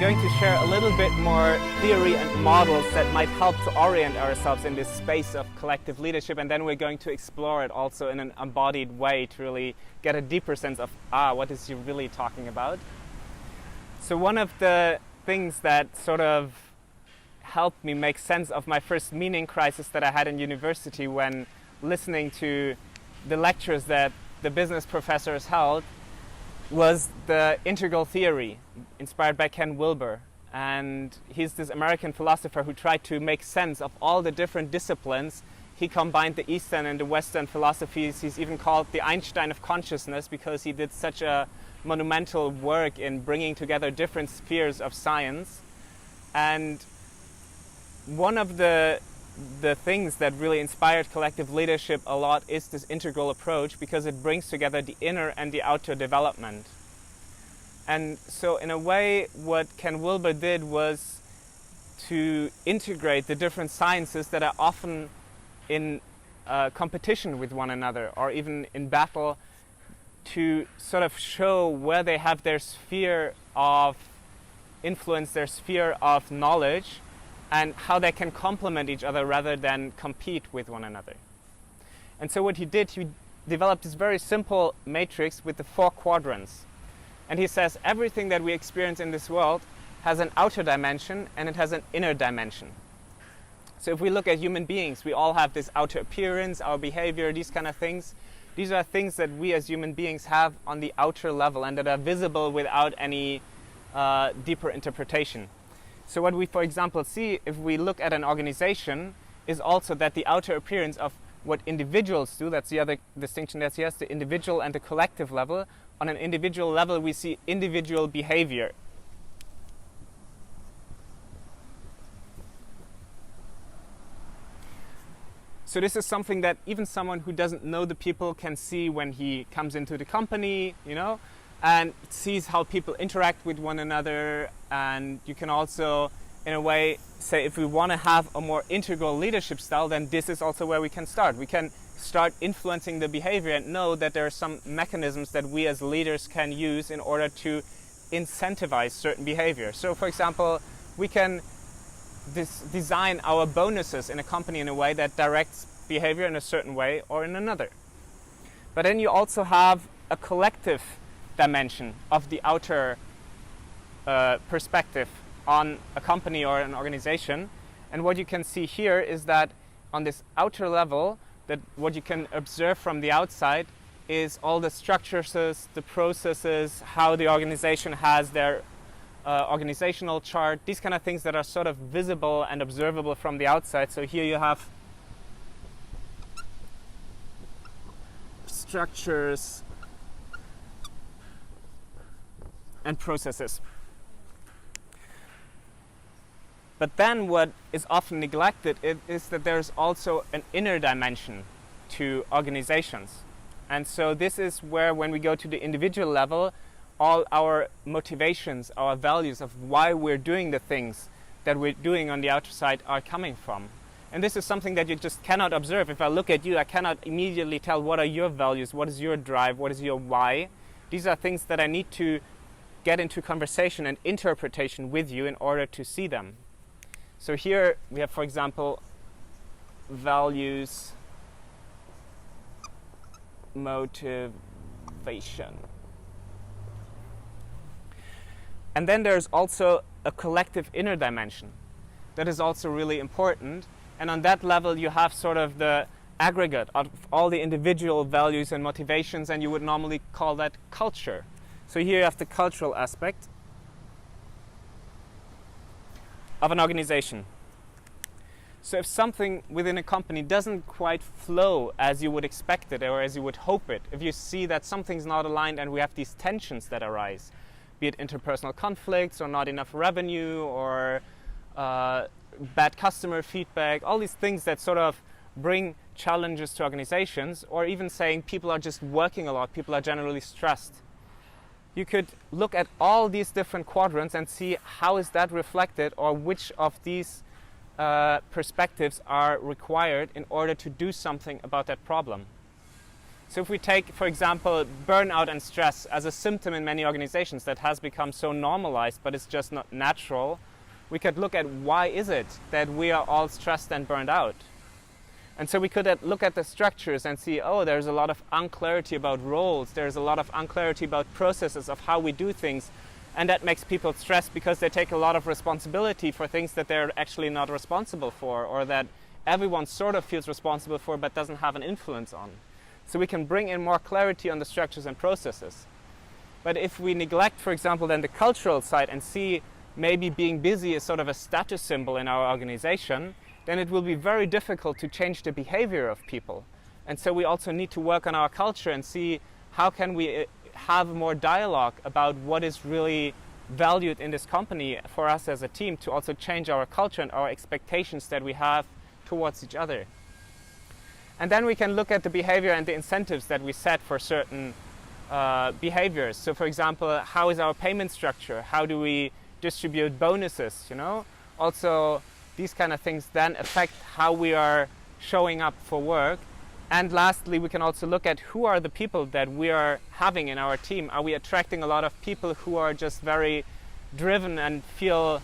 going to share a little bit more theory and models that might help to orient ourselves in this space of collective leadership, and then we're going to explore it also in an embodied way to really get a deeper sense of, what is he really talking about? So one of the things that sort of helped me make sense of my first meaning crisis that I had in university when listening to the lectures that the business professors held was the integral theory inspired by Ken Wilber. And he's this American philosopher who tried to make sense of all the different disciplines. He combined the Eastern and the Western philosophies. He's even called the Einstein of consciousness because he did such a monumental work in bringing together different spheres of science. And one of the things that really inspired collective leadership a lot is this integral approach, because it brings together the inner and the outer development. And so in a way, what Ken Wilber did was to integrate the different sciences that are often in competition with one another or even in battle, to sort of show where they have their sphere of influence, their sphere of knowledge, and how they can complement each other rather than compete with one another. And so what he did, he developed this very simple matrix with the 4 quadrants. And he says everything that we experience in this world has an outer dimension and it has an inner dimension. So if we look at human beings, we all have this outer appearance, our behavior, these kind of things. These are things that we as human beings have on the outer level and that are visible without any deeper interpretation. So what we, for example, see if we look at an organization is also that the outer appearance of what individuals do, that's the other distinction that he has, the individual and the collective level. On an individual level, we see individual behavior. So this is something that even someone who doesn't know the people can see when he comes into the company, and sees how people interact with one another. And you can also, in a way, say if we want to have a more integral leadership style, then this is also where we can start. We can start influencing the behavior and know that there are some mechanisms that we as leaders can use in order to incentivize certain behavior. So, for example, we can design our bonuses in a company in a way that directs behavior in a certain way or in another. But then you also have a collective dimension of the outer perspective on a company or an organization. And what you can see here is that on this outer level, that what you can observe from the outside is all the structures, the processes, how the organization has their organizational chart, these kind of things that are sort of visible and observable from the outside. So here you have structures and processes. But then what is often neglected is that there's also an inner dimension to organizations. And so this is where, when we go to the individual level, all our motivations, our values of why we're doing the things that we're doing on the outer side are coming from. And this is something that you just cannot observe. If I look at you, I cannot immediately tell what are your values, what is your drive, what is your why. These are things that I need to get into conversation and interpretation with you in order to see them. So here we have, for example, values, motivation. And then there's also a collective inner dimension that is also really important. And on that level, you have sort of the aggregate of all the individual values and motivations, and you would normally call that culture. So here you have the cultural aspect of an organization. So if something within a company doesn't quite flow as you would expect it or as you would hope it, if you see that something's not aligned and we have these tensions that arise, be it interpersonal conflicts or not enough revenue or bad customer feedback, all these things that sort of bring challenges to organizations, or even saying people are just working a lot, people are generally stressed. You could look at all these different quadrants and see how is that reflected, or which of these perspectives are required in order to do something about that problem. So if we take, for example, burnout and stress as a symptom in many organizations that has become so normalized, but it's just not natural, we could look at why is it that we are all stressed and burned out. And so we could look at the structures and see, oh, there's a lot of unclarity about roles, there's a lot of unclarity about processes of how we do things, and that makes people stressed because they take a lot of responsibility for things that they're actually not responsible for, or that everyone sort of feels responsible for but doesn't have an influence on. So we can bring in more clarity on the structures and processes. But if we neglect, for example, then the cultural side and see maybe being busy is sort of a status symbol in our organization, then it will be very difficult to change the behavior of people. And so we also need to work on our culture and see how can we have more dialogue about what is really valued in this company for us as a team, to also change our culture and our expectations that we have towards each other. And then we can look at the behavior and the incentives that we set for certain behaviors. So for example, how is our payment structure? How do we distribute bonuses, you know? Also, these kind of things then affect how we are showing up for work. And lastly, we can also look at who are the people that we are having in our team. Are we attracting a lot of people who are just very driven and feel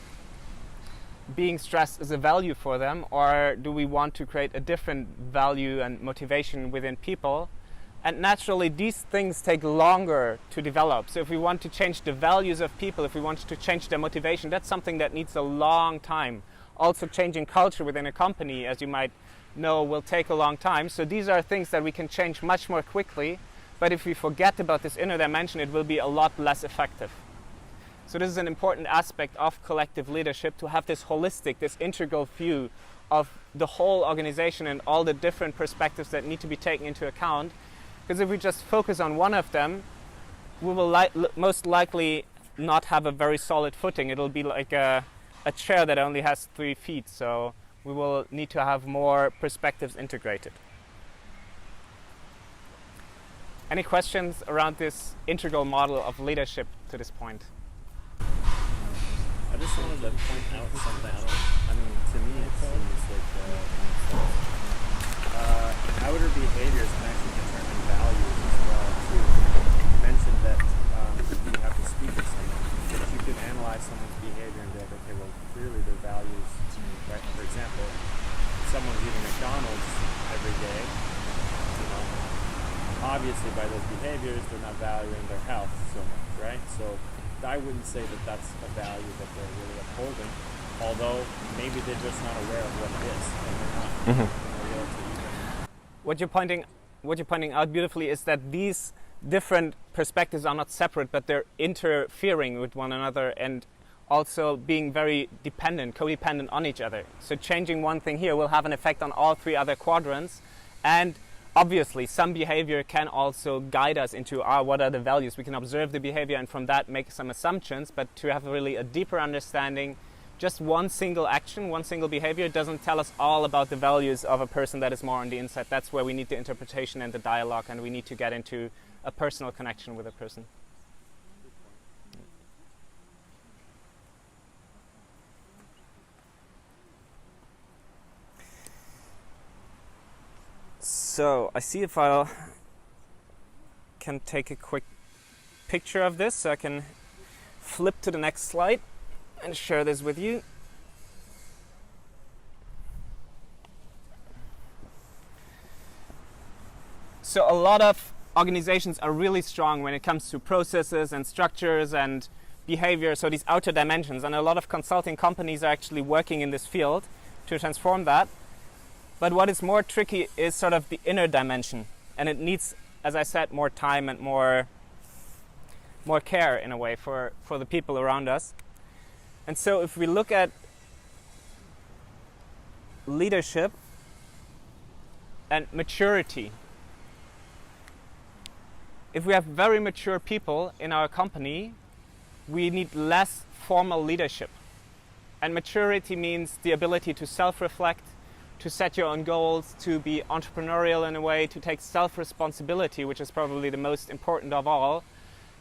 being stressed is a value for them, or do we want to create a different value and motivation within people? And naturally, these things take longer to develop. So if we want to change the values of people, if we want to change their motivation, that's something that needs a long time. Also, changing culture within a company, as you might know, will take a long time. So these are things that we can change much more quickly. But if we forget about this inner dimension, it will be a lot less effective. So this is an important aspect of collective leadership, to have this holistic, this integral view of the whole organization and all the different perspectives that need to be taken into account. Because if we just focus on one of them, we will most likely not have a very solid footing. It'll be like a chair that only has 3 feet. So we will need to have more perspectives integrated. Any questions around this integral model of leadership to this point? I just wanted to point out something. I mean, to me it seems like outer behaviors can actually determine values as well too. You mentioned that you have to speak with someone, but you can analyze someone's behavior and be like, okay, well, clearly their values, right? For example, someone's eating McDonald's every day, you know, obviously by those behaviors they're not valuing their health so much, right? So I wouldn't say that that's a value that they're really upholding, although maybe they're just not aware of what it is, and they're not able to either. What you're pointing out beautifully is that these different perspectives are not separate, but they're interfering with one another and also being very codependent on each other. So changing one thing here will have an effect on all 3 other quadrants, and obviously, some behavior can also guide us into what are the values. We can observe the behavior and from that make some assumptions, but to have really a deeper understanding, just one single action, one single behavior doesn't tell us all about the values of a person that is more on the inside. That's where we need the interpretation and the dialogue, and we need to get into a personal connection with a person. So I see if I can take a quick picture of this, so I can flip to the next slide and share this with you. So a lot of organizations are really strong when it comes to processes and structures and behavior, so these outer dimensions, and a lot of consulting companies are actually working in this field to transform that. But what is more tricky is sort of the inner dimension, and it needs, as I said, more time and more care in a way for the people around us. And so if we look at leadership and maturity, if we have very mature people in our company, we need less formal leadership. And maturity means the ability to self-reflect, to set your own goals, to be entrepreneurial in a way, to take self-responsibility, which is probably the most important of all,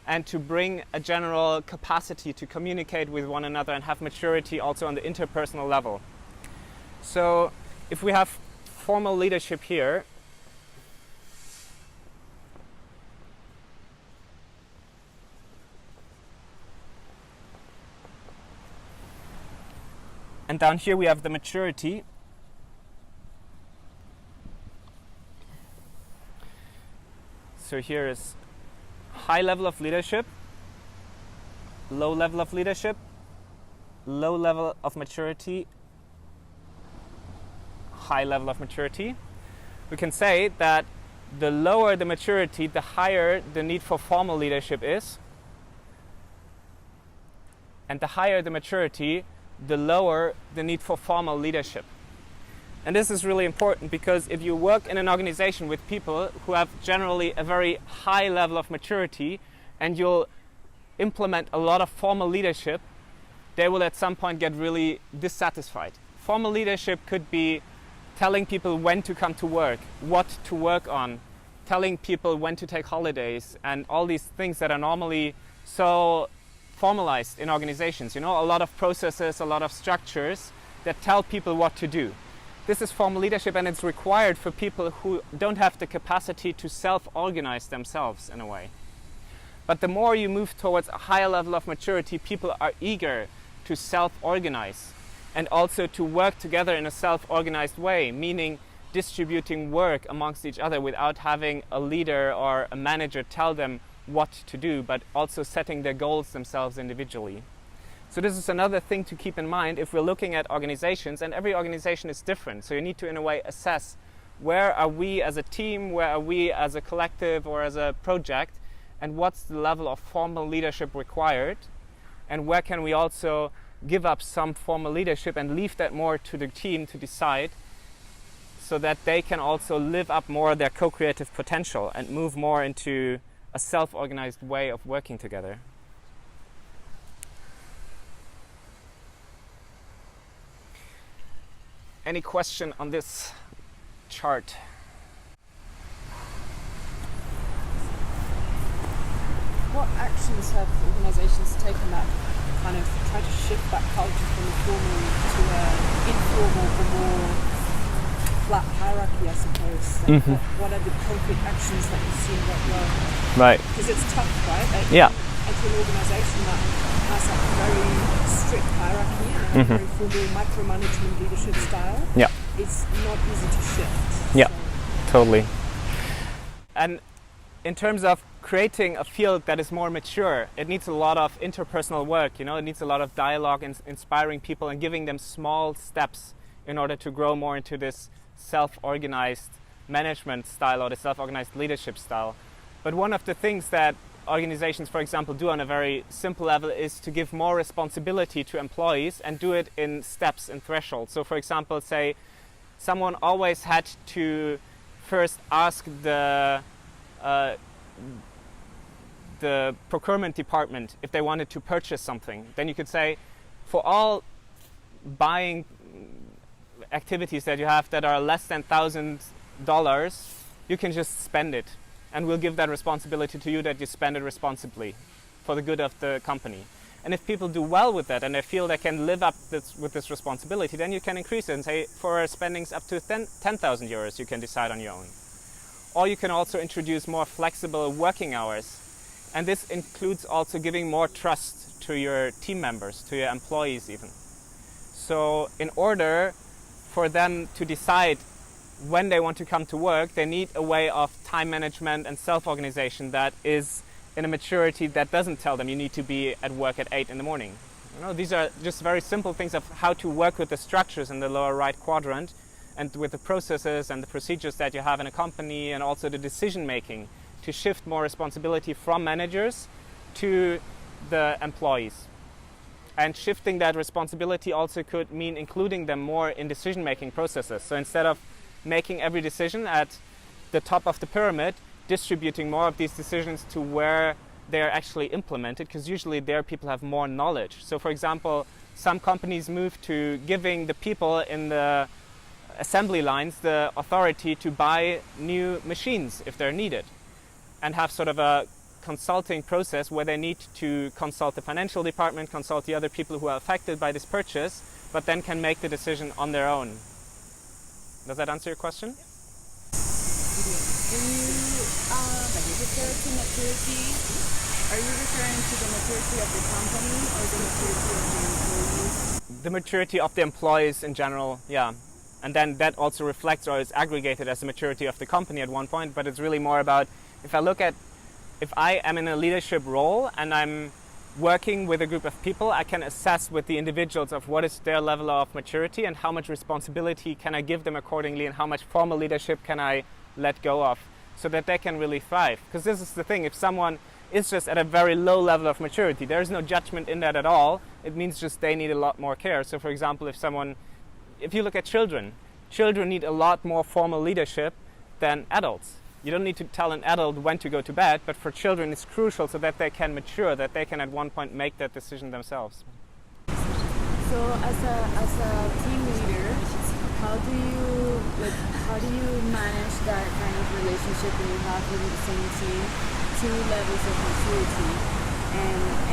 and to bring a general capacity to communicate with one another and have maturity also on the interpersonal level. So if we have formal leadership here, And down here we have the maturity. So here is high level of leadership, low level of leadership, low level of maturity, high level of maturity. We can say that the lower the maturity, the higher the need for formal leadership is. And the higher the maturity, the lower the need for formal leadership. And this is really important because if you work in an organization with people who have generally a very high level of maturity and you'll implement a lot of formal leadership, they will at some point get really dissatisfied. Formal leadership could be telling people when to come to work, what to work on, telling people when to take holidays, and all these things that are normally so formalized in organizations. You know, a lot of processes, a lot of structures that tell people what to do. This is formal leadership, and it's required for people who don't have the capacity to self-organize themselves in a way. But the more you move towards a higher level of maturity, people are eager to self-organize and also to work together in a self-organized way, meaning distributing work amongst each other without having a leader or a manager tell them what to do, but also setting their goals themselves individually. So this is another thing to keep in mind if we're looking at organizations, and every organization is different. So you need to, in a way, assess where are we as a team, where are we as a collective or as a project, and what's the level of formal leadership required, and where can we also give up some formal leadership and leave that more to the team to decide, so that they can also live up more their co-creative potential and move more into a self-organized way of working together. Any question on this chart? What actions have organizations taken that kind of try to shift that culture from a formal to an informal or more flat hierarchy, I suppose? Like what are the concrete actions that you've seen work well? Right. Because it's tough, right? Yeah. Into an organization that has a very strict hierarchy and a very formal micromanagement leadership style, it's not easy to shift. Yeah, totally. And in terms of creating a field that is more mature, it needs a lot of interpersonal work, you know, it needs a lot of dialogue and inspiring people and giving them small steps in order to grow more into this self-organized management style or the self-organized leadership style. But one of the things that organizations, for example, do on a very simple level is to give more responsibility to employees and do it in steps and thresholds. So, for example, say someone always had to first ask the procurement department if they wanted to purchase something. Then you could say, for all buying activities that you have that are less than $1,000, you can just spend it. And we'll give that responsibility to you that you spend it responsibly for the good of the company. And if people do well with that and they feel they can live up with this responsibility, then you can increase it and say for spendings up to 10,000 euros you can decide on your own. Or you can also introduce more flexible working hours. And this includes also giving more trust to your team members, to your employees even. So in order for them to decide when they want to come to work, they need a way of time management and self-organization that is in a maturity that doesn't tell them you need to be at work at 8 in the morning. You know, these are just very simple things of how to work with the structures in the lower right quadrant and with the processes and the procedures that you have in a company, and also the decision making to shift more responsibility from managers to the employees. And shifting that responsibility also could mean including them more in decision making processes. So instead of making every decision at the top of the pyramid, distributing more of these decisions to where they are actually implemented, because usually there people have more knowledge. So for example, some companies move to giving the people in the assembly lines the authority to buy new machines if they're needed, and have sort of a consulting process where they need to consult the financial department, consult the other people who are affected by this purchase, but then can make the decision on their own. Does that answer your question? When you refer to maturity, are you referring to the maturity of the company or the maturity of the employees? the maturity of the employees in general, yeah. And then that also reflects or is aggregated as the maturity of the company at one point, but it's really more about, if I am in a leadership role and I'm working with a group of people, I can assess with the individuals of what is their level of maturity and how much responsibility can I give them accordingly and how much formal leadership can I let go of so that they can really thrive. Because this is the thing, if someone is just at a very low level of maturity, there is no judgment in that at all, it means just they need a lot more care. So for example, if you look at children need a lot more formal leadership than adults. You don't need to tell an adult when to go to bed, but for children it's crucial so that they can mature, that they can at one point make that decision themselves. So as a team leader, how do you manage that kind of relationship when you have within the same team two levels of maturity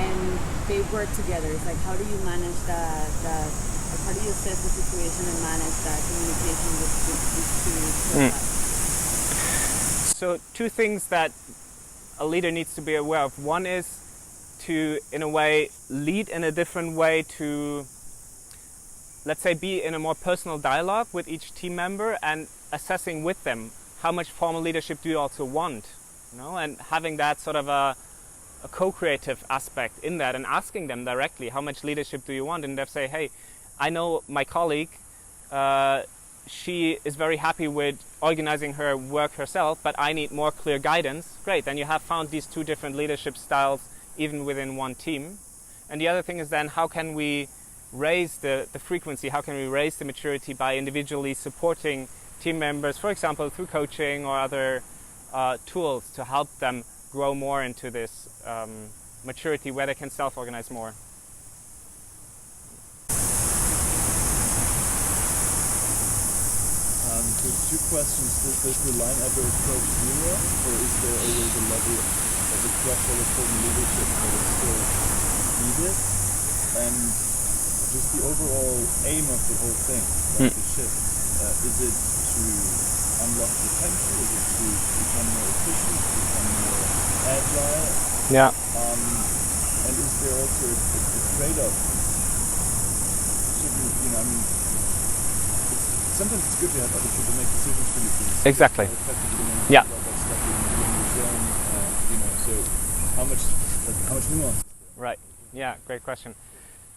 and they work together? It's like, how do you manage that how do you assess the situation and manage that communication with these two? So two things that a leader needs to be aware of. One is to, in a way, lead in a different way to, let's say, be in a more personal dialogue with each team member and assessing with them how much formal leadership do you also want, and having that sort of a co-creative aspect in that and asking them directly how much leadership do you want, and they say, hey, I know my colleague, she is very happy with organizing her work herself, but I need more clear guidance. Great, then you have found these two different leadership styles even within one team. And the other thing is then, how can we raise the frequency, how can we raise the maturity by individually supporting team members, for example, through coaching or other tools to help them grow more into this maturity where they can self-organize more. So two questions. Does the line ever approach zero, or is there always a level of the threshold of formal leadership that is still needed? And just the overall aim of the whole thing, like the shift, is it to unlock potential? Is it to become more efficient, to become more agile? Yeah. And is there also a trade-off? Sometimes it's good to have other people make decisions for you. Exactly. Yeah. So how much nuance? Right. Yeah, great question.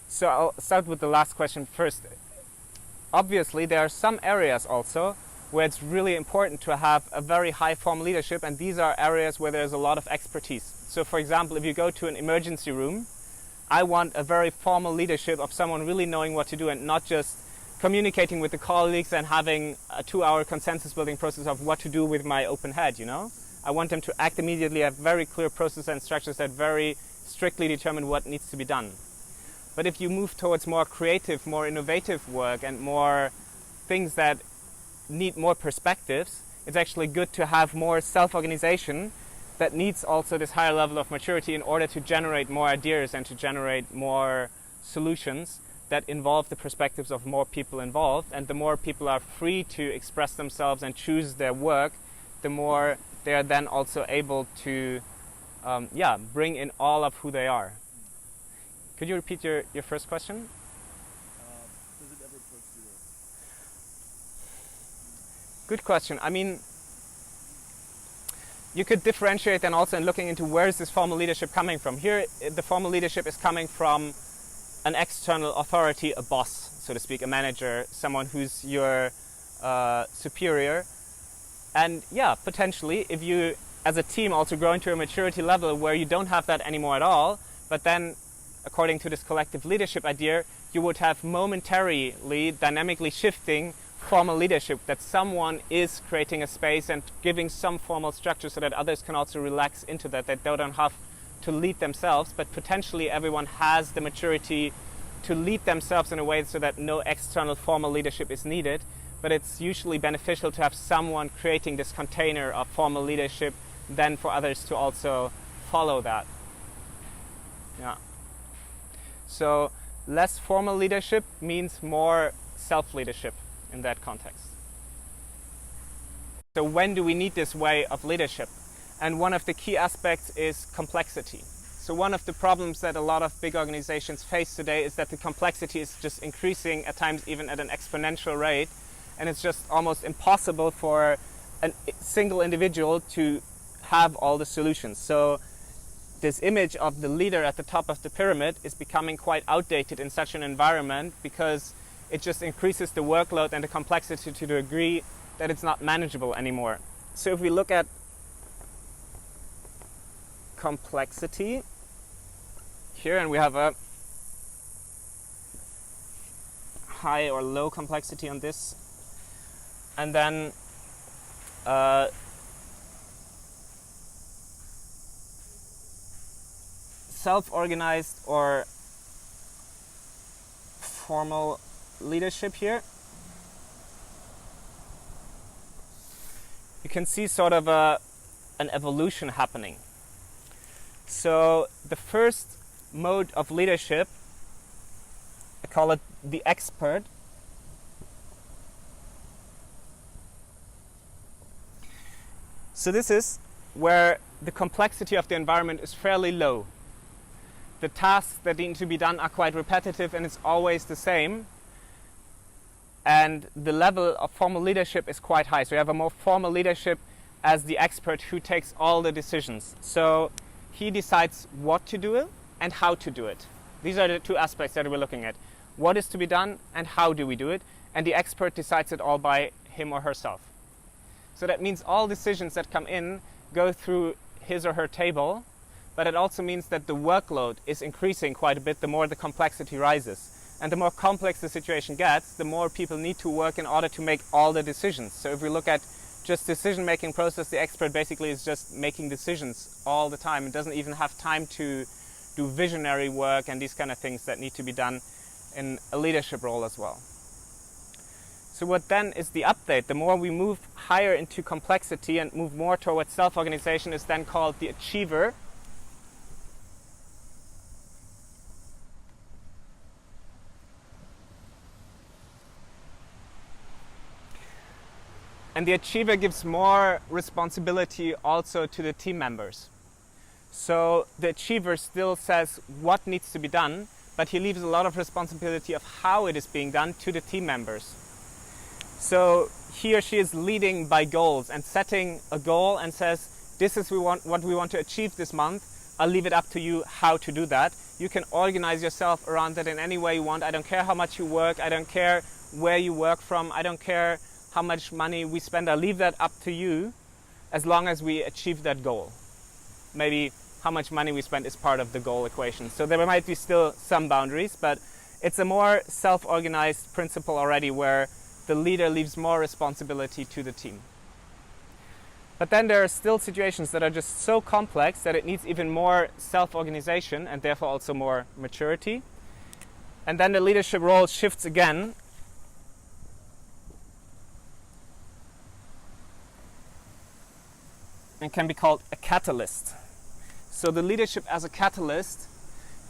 So I'll start with the last question first. Obviously, there are some areas also where it's really important to have a very high formal leadership, and these are areas where there's a lot of expertise. So for example, if you go to an emergency room, I want a very formal leadership of someone really knowing what to do and not just communicating with the colleagues and having a 2-hour consensus building process of what to do with my open head, I want them to act immediately, have very clear processes and structures that very strictly determine what needs to be done. But if you move towards more creative, more innovative work and more things that need more perspectives, it's actually good to have more self-organization that needs also this higher level of maturity in order to generate more ideas and to generate more solutions that involve the perspectives of more people involved. And the more people are free to express themselves and choose their work, the more they are then also able to bring in all of who they are. Could you repeat your first question? Does it ever approach zero? Good question. I mean, you could differentiate then also in looking into where is this formal leadership coming from. Here, the formal leadership is coming from an external authority, a boss, so to speak, a manager, someone who's your superior. And yeah, potentially, if you as a team also grow into a maturity level where you don't have that anymore at all, but then according to this collective leadership idea, you would have momentarily, dynamically shifting formal leadership, that someone is creating a space and giving some formal structure so that others can also relax into that they don't have to lead themselves, but potentially everyone has the maturity to lead themselves in a way so that no external formal leadership is needed. But it's usually beneficial to have someone creating this container of formal leadership than for others to also follow that. Yeah. So less formal leadership means more self-leadership in that context. So when do we need this way of leadership? And one of the key aspects is complexity. So one of the problems that a lot of big organizations face today is that the complexity is just increasing, at times even at an exponential rate, and it's just almost impossible for a single individual to have all the solutions. So this image of the leader at the top of the pyramid is becoming quite outdated in such an environment, because it just increases the workload and the complexity to the degree that it's not manageable anymore. So if we look at complexity here, and we have a high or low complexity on this, and then self-organized or formal leadership here, you can see sort of an evolution happening. So the first mode of leadership, I call it the expert. So this is where the complexity of the environment is fairly low. The tasks that need to be done are quite repetitive and it's always the same. And the level of formal leadership is quite high. So you have a more formal leadership as the expert who takes all the decisions. So he decides what to do and how to do it. These are the two aspects that we're looking at. What is to be done and how do we do it? And the expert decides it all by him or herself. So that means all decisions that come in go through his or her table, but it also means that the workload is increasing quite a bit the more the complexity rises. And the more complex the situation gets, the more people need to work in order to make all the decisions. So if we look at just decision-making process, the expert basically is just making decisions all the time. It doesn't even have time to do visionary work and these kind of things that need to be done in a leadership role as well. So what then is the update? The more we move higher into complexity and move more towards self-organization is then called the achiever. And the achiever gives more responsibility also to the team members. So the achiever still says what needs to be done, but he leaves a lot of responsibility of how it is being done to the team members. So he or she is leading by goals and setting a goal and says, this is what we want to achieve this month. I'll leave it up to you how to do that. You can organize yourself around that in any way you want. I don't care how much you work. I don't care where you work from. I don't care how much money we spend. I'll leave that up to you as long as we achieve that goal. Maybe how much money we spend is part of the goal equation. So there might be still some boundaries, but it's a more self-organized principle already where the leader leaves more responsibility to the team. But then there are still situations that are just so complex that it needs even more self-organization and therefore also more maturity. And then the leadership role shifts again. And can be called a catalyst. So the leadership as a catalyst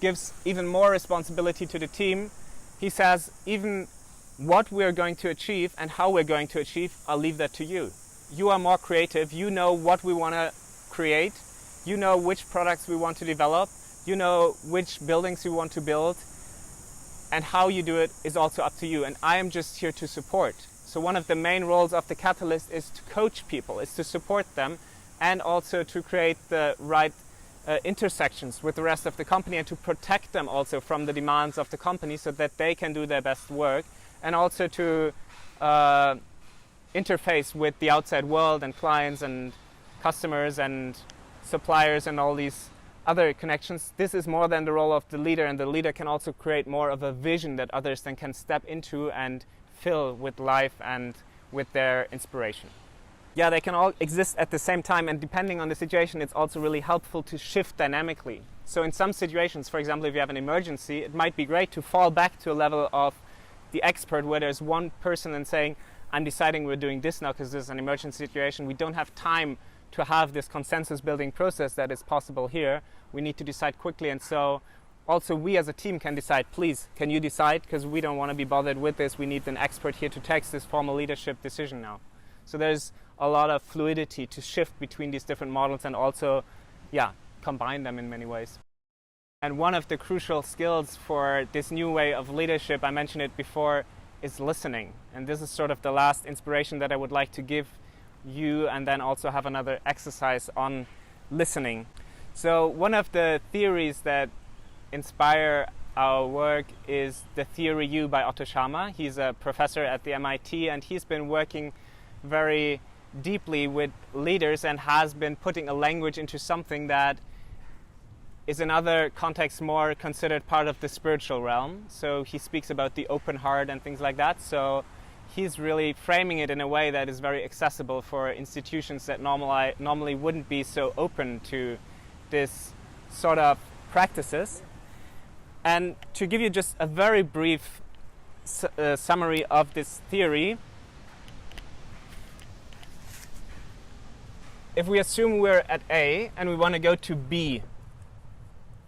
gives even more responsibility to the team. He says, even what we're going to achieve and how we're going to achieve, I'll leave that to you. You are more creative. You know what we want to create. You know which products we want to develop. You know which buildings we want to build. And how you do it is also up to you. And I am just here to support. So one of the main roles of the catalyst is to coach people, is to support them, and also to create the right intersections with the rest of the company and to protect them also from the demands of the company so that they can do their best work, and also to interface with the outside world and clients and customers and suppliers and all these other connections. This is more than the role of the leader, and the leader can also create more of a vision that others then can step into and fill with life and with their inspiration. Yeah, they can all exist at the same time, and depending on the situation, it's also really helpful to shift dynamically. So in some situations, for example, if you have an emergency, it might be great to fall back to a level of the expert where there's one person and saying, I'm deciding we're doing this now because there's an emergency situation. We don't have time to have this consensus building process that is possible here. We need to decide quickly, and so also we as a team can decide, please, can you decide? Because we don't want to be bothered with this. We need an expert here to take this formal leadership decision now. So there's a lot of fluidity to shift between these different models and also, combine them in many ways. And one of the crucial skills for this new way of leadership, I mentioned it before, is listening. And this is sort of the last inspiration that I would like to give you, and then also have another exercise on listening. So one of the theories that inspire our work is the theory U by Otto Schama. He's a professor at the MIT, and he's been working very deeply with leaders and has been putting a language into something that is in other contexts more considered part of the spiritual realm. So he speaks about the open heart and things like that. So he's really framing it in a way that is very accessible for institutions that normally wouldn't be so open to this sort of practices. And to give you just a very brief summary of this theory, if we assume we're at A and we want to go to B,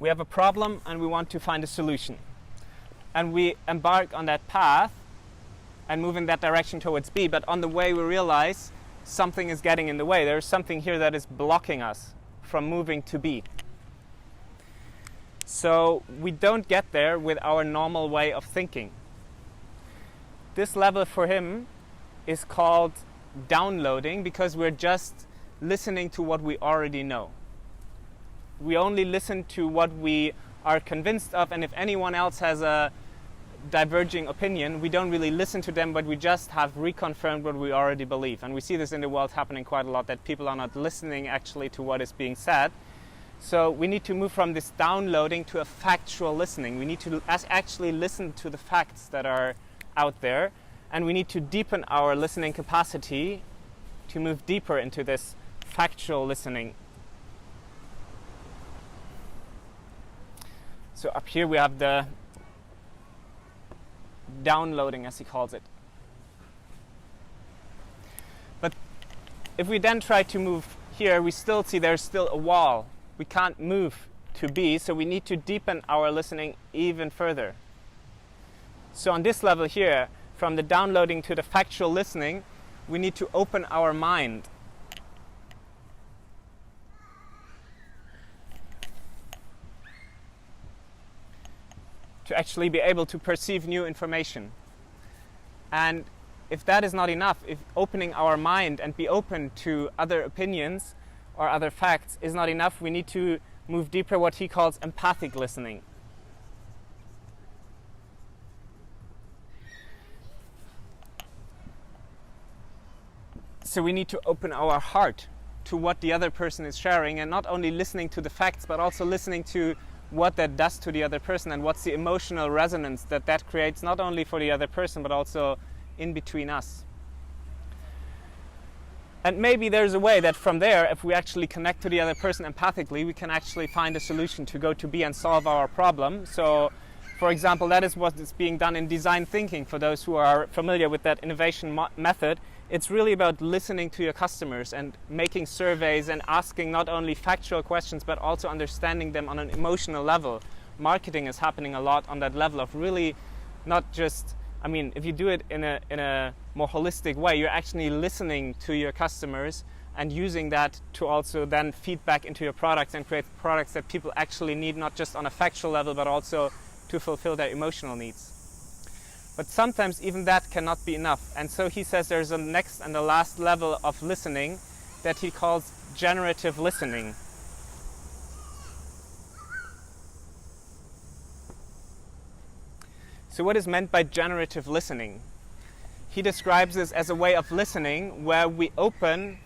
we have a problem and we want to find a solution. And we embark on that path and move in that direction towards B, but on the way we realize something is getting in the way. There's something here that is blocking us from moving to B. So we don't get there with our normal way of thinking. This level for him is called downloading, because we're just listening to what we already know. We only listen to what we are convinced of, and if anyone else has a diverging opinion, we don't really listen to them, but we just have reconfirmed what we already believe. And we see this in the world happening quite a lot, that people are not listening actually to what is being said. So we need to move from this downloading to a factual listening. We need to actually listen to the facts that are out there, and we need to deepen our listening capacity to move deeper into this factual listening. So up here we have the downloading, as he calls it. But if we then try to move here, we still see there's still a wall. We can't move to B, so we need to deepen our listening even further. So on this level here, from the downloading to the factual listening, we need to open our mind. To actually be able to perceive new information. And if that is not enough, if opening our mind and be open to other opinions or other facts is not enough, we need to move deeper, what he calls empathic listening. So we need to open our heart to what the other person is sharing, and not only listening to the facts, but also listening to what that does to the other person, and what's the emotional resonance that that creates, not only for the other person, but also in between us. And maybe there's a way that from there, if we actually connect to the other person empathically, we can actually find a solution to go to B and solve our problem. So, for example, that is what is being done in design thinking. For those who are familiar with that innovation method, it's really about listening to your customers and making surveys and asking not only factual questions, but also understanding them on an emotional level. Marketing is happening a lot on that level of really not just, I mean, if you do it in a more holistic way, you're actually listening to your customers and using that to also then feed back into your products and create products that people actually need, not just on a factual level, but also to fulfill their emotional needs. But sometimes even that cannot be enough. And so he says there's a next and the last level of listening that he calls generative listening. So what is meant by generative listening? He describes this as a way of listening where we open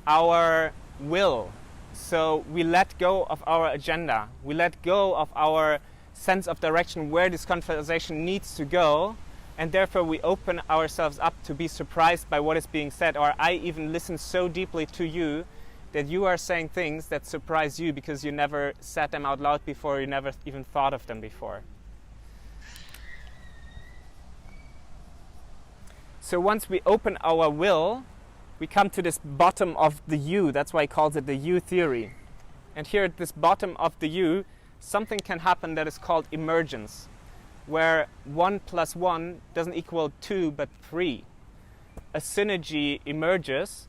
our will. So we let go of our agenda. We let go of our sense of direction where this conversation needs to go. And therefore we open ourselves up to be surprised by what is being said. Or I even listen so deeply to you that you are saying things that surprise you because you never said them out loud before, you never even thought of them before. So once we open our will, we come to this bottom of the U. That's why he calls it the U theory. And here at this bottom of the U, something can happen that is called emergence, where 1 + 1 doesn't equal 2 but 3. A synergy emerges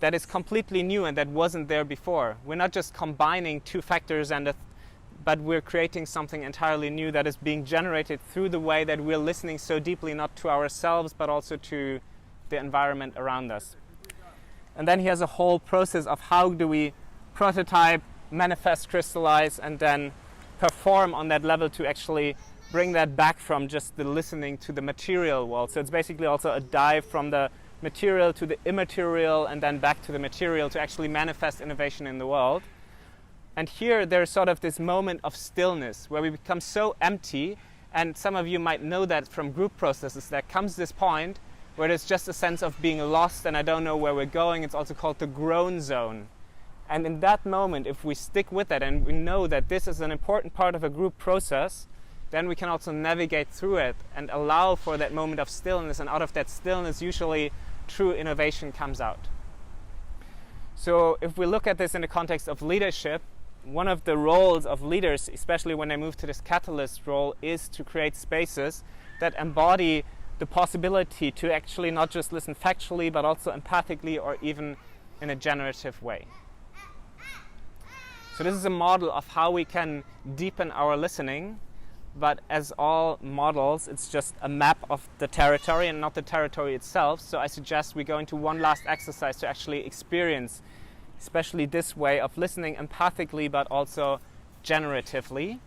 that is completely new and that wasn't there before. We're not just combining two factors and but we're creating something entirely new that is being generated through the way that we're listening so deeply, not to ourselves, but also to the environment around us. And then he has a whole process of how do we prototype, manifest, crystallize, and then perform on that level to actually bring that back from just the listening to the material world. So it's basically also a dive from the material to the immaterial and then back to the material to actually manifest innovation in the world. And here there's sort of this moment of stillness where we become so empty, and some of you might know that from group processes. There comes this point where there's just a sense of being lost and I don't know where we're going. It's also called the groan zone. And in that moment, if we stick with it and we know that this is an important part of a group process, then we can also navigate through it and allow for that moment of stillness, and out of that stillness usually true innovation comes out. So if we look at this in the context of leadership, one of the roles of leaders, especially when they move to this catalyst role, is to create spaces that embody the possibility to actually not just listen factually, but also empathically or even in a generative way. So this is a model of how we can deepen our listening, but as all models, it's just a map of the territory and not the territory itself. So I suggest we go into one last exercise to actually experience, especially this way of listening empathically, but also generatively.